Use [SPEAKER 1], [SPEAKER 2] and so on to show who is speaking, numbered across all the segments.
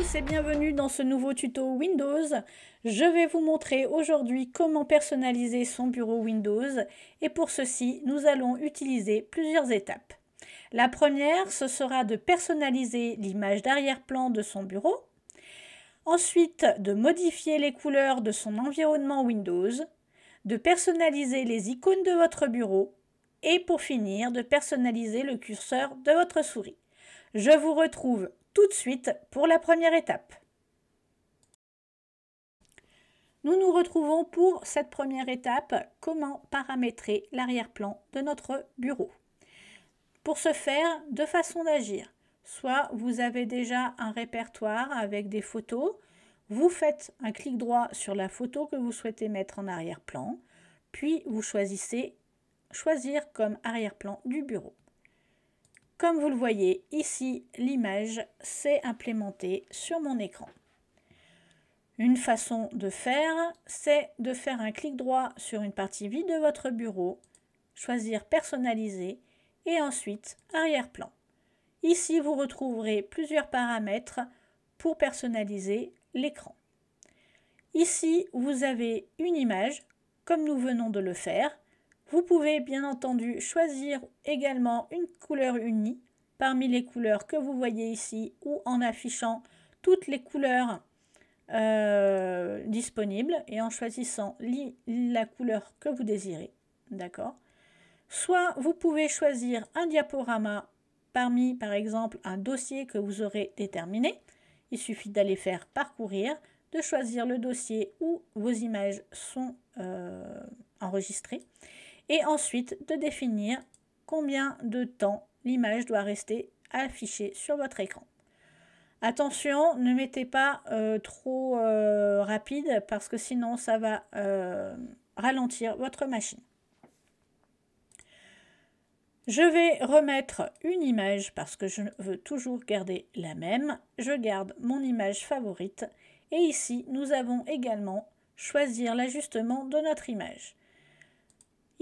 [SPEAKER 1] tous et bienvenue dans ce nouveau tuto Windows. Je vais vous montrer aujourd'hui comment personnaliser son bureau Windows et pour ceci nous allons utiliser plusieurs étapes. La première, ce sera de personnaliser l'image d'arrière-plan de son bureau. Ensuite, de modifier les couleurs de son environnement Windows, de personnaliser les icônes de votre bureau et pour finir, de personnaliser le curseur de votre souris. Je vous retrouve tout de suite pour la première étape. Nous nous retrouvons pour cette première étape, comment paramétrer l'arrière-plan de notre bureau. Pour ce faire, deux façons d'agir. Soit vous avez déjà un répertoire avec des photos, vous faites un clic droit sur la photo que vous souhaitez mettre en arrière-plan, puis vous choisissez « Choisir comme arrière-plan du bureau ». Comme vous le voyez ici, l'image s'est implémentée sur mon écran. Une façon de faire, c'est de faire un clic droit sur une partie vide de votre bureau, choisir personnaliser et ensuite arrière-plan. Ici, vous retrouverez plusieurs paramètres pour personnaliser l'écran. Ici, vous avez une image, comme nous venons de le faire. Vous pouvez bien entendu choisir également une couleur unie parmi les couleurs que vous voyez ici ou en affichant toutes les couleurs disponibles et en choisissant la couleur que vous désirez. D'accord ? Soit vous pouvez choisir un diaporama parmi par exemple un dossier que vous aurez déterminé. Il suffit d'aller faire parcourir, de choisir le dossier où vos images sont enregistrées. Et ensuite de définir combien de temps l'image doit rester affichée sur votre écran. Attention, ne mettez pas trop rapide parce que sinon ça va ralentir votre machine. Je vais remettre une image parce que je veux toujours garder la même. Je garde mon image favorite et ici nous avons également choisir l'ajustement de notre image.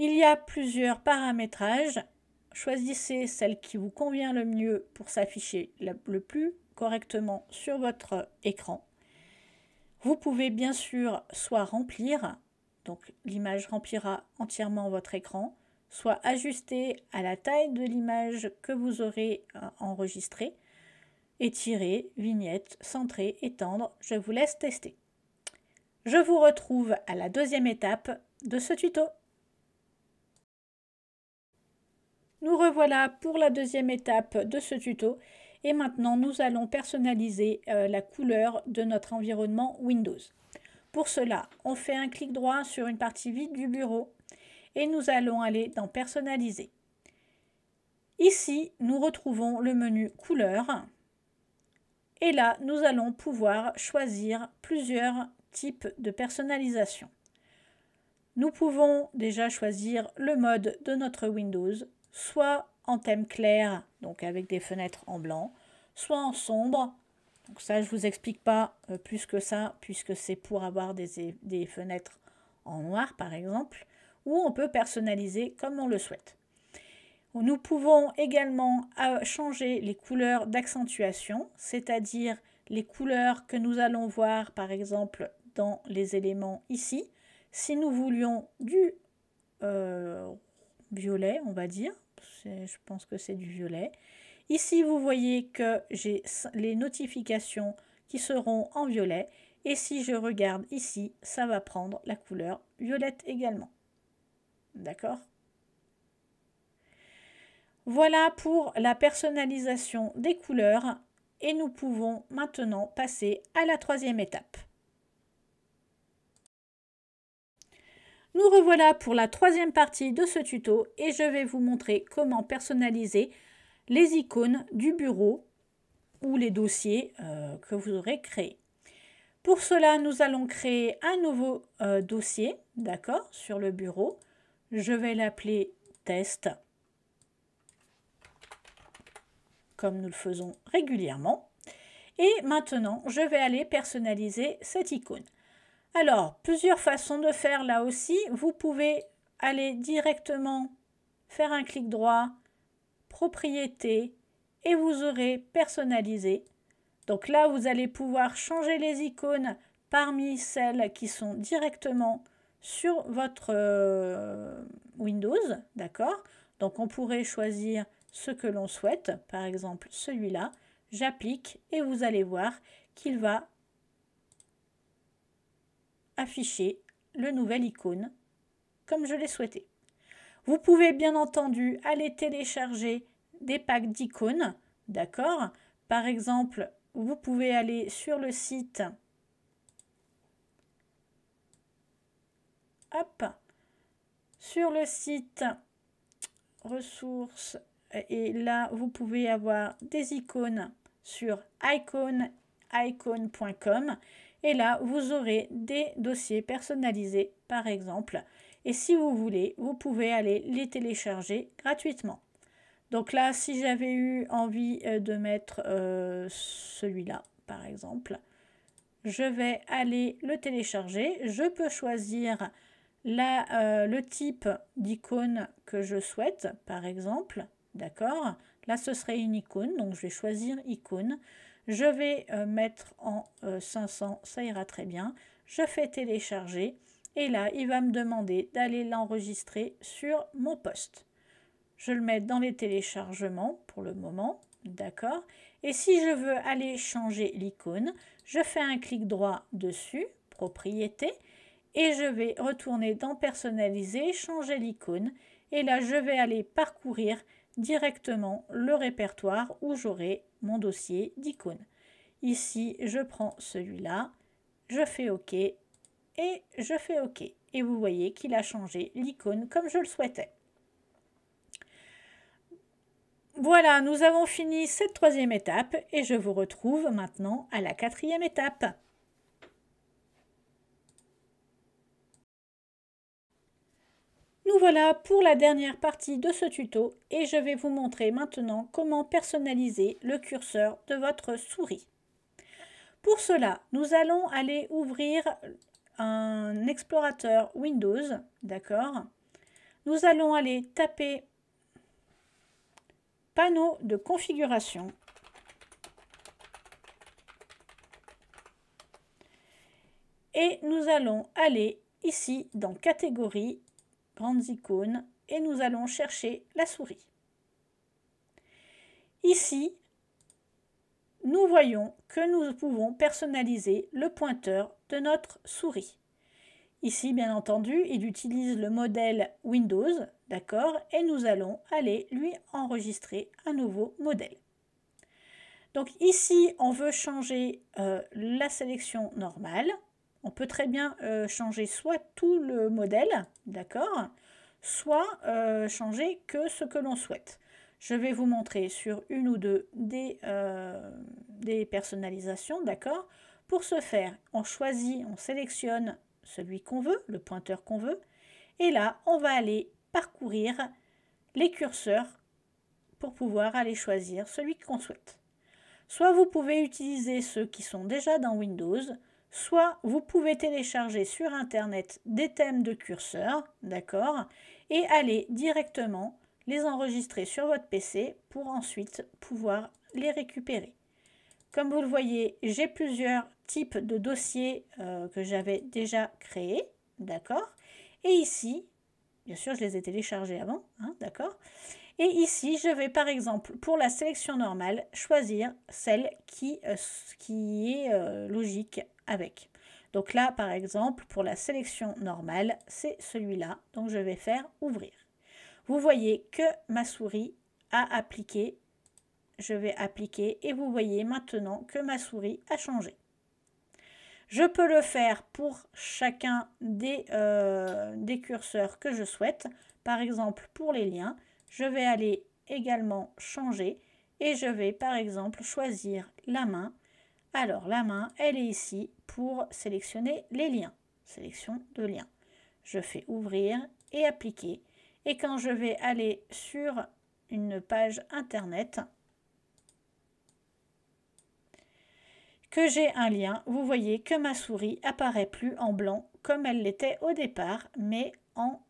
[SPEAKER 1] Il y a plusieurs paramétrages. Choisissez celle qui vous convient le mieux pour s'afficher le plus correctement sur votre écran. Vous pouvez bien sûr soit remplir, donc l'image remplira entièrement votre écran, soit ajuster à la taille de l'image que vous aurez enregistrée, étirer, vignette, centrer, étendre. Je vous laisse tester. Je vous retrouve à la deuxième étape de ce tuto. Nous revoilà pour la deuxième étape de ce tuto et maintenant nous allons personnaliser la couleur de notre environnement Windows. Pour cela, on fait un clic droit sur une partie vide du bureau et nous allons aller dans personnaliser. Ici, nous retrouvons le menu couleurs et là, nous allons pouvoir choisir plusieurs types de personnalisation. Nous pouvons déjà choisir le mode de notre Windows, soit en thème clair, donc avec des fenêtres en blanc, soit en sombre. Donc ça, je ne vous explique pas plus que ça, puisque c'est pour avoir des fenêtres en noir, par exemple, ou on peut personnaliser comme on le souhaite. Nous pouvons également changer les couleurs d'accentuation, c'est-à-dire les couleurs que nous allons voir, par exemple, dans les éléments ici. Si nous voulions du violet, on va dire, je pense que c'est du violet. Ici, vous voyez que j'ai les notifications qui seront en violet. Et si je regarde ici, ça va prendre la couleur violette également. D'accord ? Voilà pour la personnalisation des couleurs. Et nous pouvons maintenant passer à la troisième étape. Nous revoilà pour la troisième partie de ce tuto et je vais vous montrer comment personnaliser les icônes du bureau ou les dossiers que vous aurez créés. Pour cela, nous allons créer un nouveau dossier, d'accord, sur le bureau. Je vais l'appeler test, comme nous le faisons régulièrement. Et maintenant, je vais aller personnaliser cette icône. Alors, plusieurs façons de faire là aussi. Vous pouvez aller directement faire un clic droit, propriété, et vous aurez personnalisé. Donc là, vous allez pouvoir changer les icônes parmi celles qui sont directement sur votre Windows, d'accord? Donc on pourrait choisir ce que l'on souhaite, par exemple celui-là. J'applique et vous allez voir qu'il va afficher le nouvel icône comme je l'ai souhaité. Vous pouvez bien entendu aller télécharger des packs d'icônes, d'accord? Par exemple, vous pouvez aller sur le site, hop, sur le site ressources, et là vous pouvez avoir des icônes sur icon.com et là vous aurez des dossiers personnalisés par exemple, et si vous voulez vous pouvez aller les télécharger gratuitement. Donc là, si j'avais eu envie de mettre celui-là par exemple, je vais aller le télécharger. Je peux choisir le type d'icône que je souhaite, par exemple. D'accord? Là, ce serait une icône, donc je vais choisir icône. Je vais mettre en 500, ça ira très bien. Je fais télécharger et là, il va me demander d'aller l'enregistrer sur mon poste. Je le mets dans les téléchargements pour le moment, d'accord? Et si je veux aller changer l'icône, je fais un clic droit dessus, propriété, et je vais retourner dans personnaliser, changer l'icône, et là je vais aller parcourir directement le répertoire où j'aurai mon dossier d'icônes. Ici, je prends celui-là, je fais OK, et je fais OK. Et vous voyez qu'il a changé l'icône comme je le souhaitais. Voilà, nous avons fini cette troisième étape et je vous retrouve maintenant à la quatrième étape. Nous voilà pour la dernière partie de ce tuto et je vais vous montrer maintenant comment personnaliser le curseur de votre souris. Pour cela, nous allons aller ouvrir un explorateur Windows, d'accord? Nous allons aller taper panneau de configuration. Et nous allons aller ici dans catégorie, grandes icônes, et nous allons chercher la souris. Ici, nous voyons que nous pouvons personnaliser le pointeur de notre souris. Ici, bien entendu, il utilise le modèle Windows, d'accord, et nous allons aller lui enregistrer un nouveau modèle. Donc ici, on veut changer la sélection normale. On peut très bien changer soit tout le modèle, d'accord, soit changer que ce que l'on souhaite. Je vais vous montrer sur une ou deux des personnalisations, d'accord. Pour ce faire, on choisit, on sélectionne celui qu'on veut, le pointeur qu'on veut, et là, on va aller parcourir les curseurs pour pouvoir aller choisir celui qu'on souhaite. Soit vous pouvez utiliser ceux qui sont déjà dans Windows, soit vous pouvez télécharger sur Internet des thèmes de curseurs, d'accord, et aller directement les enregistrer sur votre PC pour ensuite pouvoir les récupérer. Comme vous le voyez, j'ai plusieurs types de dossiers que j'avais déjà créés, d'accord, et ici, bien sûr je les ai téléchargés avant, hein, d'accord. Et ici, je vais par exemple, pour la sélection normale, choisir celle qui est logique avec. Donc là, par exemple, pour la sélection normale, c'est celui-là. Donc je vais faire ouvrir. Vous voyez que ma souris a appliqué. Je vais appliquer et vous voyez maintenant que ma souris a changé. Je peux le faire pour chacun des curseurs que je souhaite. Par exemple, pour les liens. Je vais aller également changer et je vais par exemple choisir la main. Alors la main, elle est ici pour sélectionner les liens. Sélection de liens. Je fais ouvrir et appliquer. Et quand je vais aller sur une page internet, que j'ai un lien, vous voyez que ma souris apparaît plus en blanc comme elle l'était au départ, mais en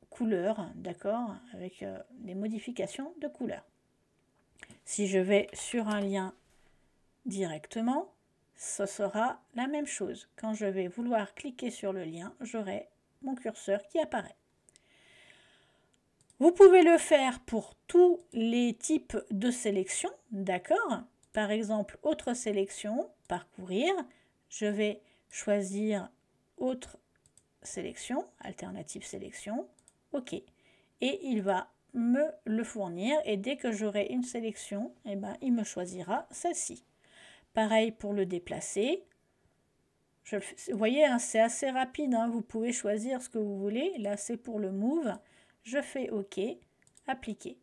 [SPEAKER 1] couleur, d'accord, avec des modifications de couleur. Si je vais sur un lien directement, ce sera la même chose. Quand je vais vouloir cliquer sur le lien, j'aurai mon curseur qui apparaît. Vous pouvez le faire pour tous les types de sélection, d'accord? Par exemple, autre sélection, parcourir. Je vais choisir autre sélection, alternative sélection, OK. Et il va me le fournir et dès que j'aurai une sélection, eh ben, il me choisira celle-ci. Pareil pour le déplacer. Vous voyez, hein, c'est assez rapide, hein, vous pouvez choisir ce que vous voulez. Là, c'est pour le move. Je fais OK, appliquer.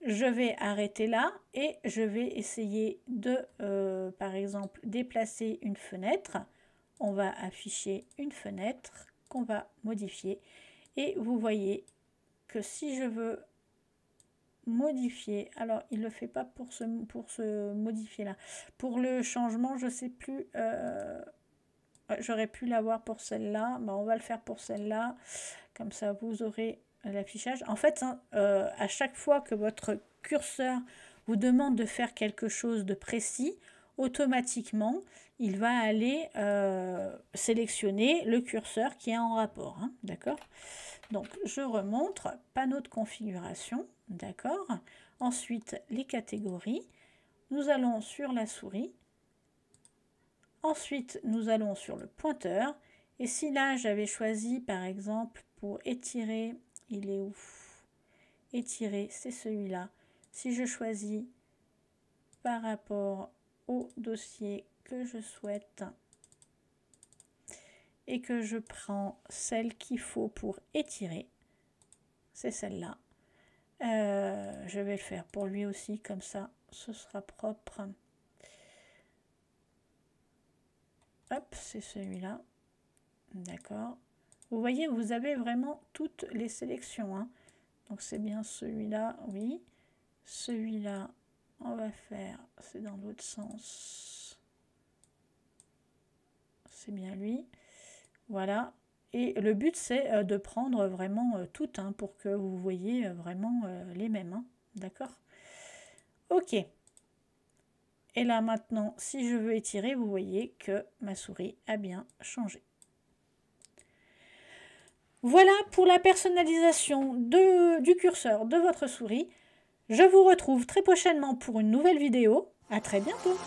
[SPEAKER 1] Je vais arrêter là et je vais essayer de, par exemple, déplacer une fenêtre. On va afficher une fenêtre qu'on va modifier. Et vous voyez que si je veux modifier, alors il ne le fait pas pour ce modifier là. Pour le changement, je ne sais plus, j'aurais pu l'avoir pour celle-là. On va le faire pour celle-là. Comme ça, vous aurez l'affichage. En fait, hein, à chaque fois que votre curseur vous demande de faire quelque chose de précis, automatiquement, il va aller sélectionner le curseur qui est en rapport. Hein, d'accord? Donc, je remontre, panneau de configuration, d'accord? Ensuite, les catégories. Nous allons sur la souris. Ensuite, nous allons sur le pointeur. Et si là, j'avais choisi, par exemple, pour étirer, il est où? Étirer, c'est celui-là. Si je choisis par rapport au dossier que je souhaite et que je prends celle qu'il faut pour étirer, c'est celle-là. Je vais le faire pour lui aussi, comme ça, ce sera propre. Hop, c'est celui-là. D'accord. Vous voyez, vous avez vraiment toutes les sélections. Hein. Donc, c'est bien celui-là, oui. Celui-là, on va faire, c'est dans l'autre sens. C'est bien lui. Voilà. Et le but, c'est de prendre vraiment toutes hein, pour que vous voyez vraiment les mêmes. Hein. D'accord? OK. Et là, maintenant, si je veux étirer, vous voyez que ma souris a bien changé. Voilà pour la personnalisation du curseur de votre souris. Je vous retrouve très prochainement pour une nouvelle vidéo. À très bientôt.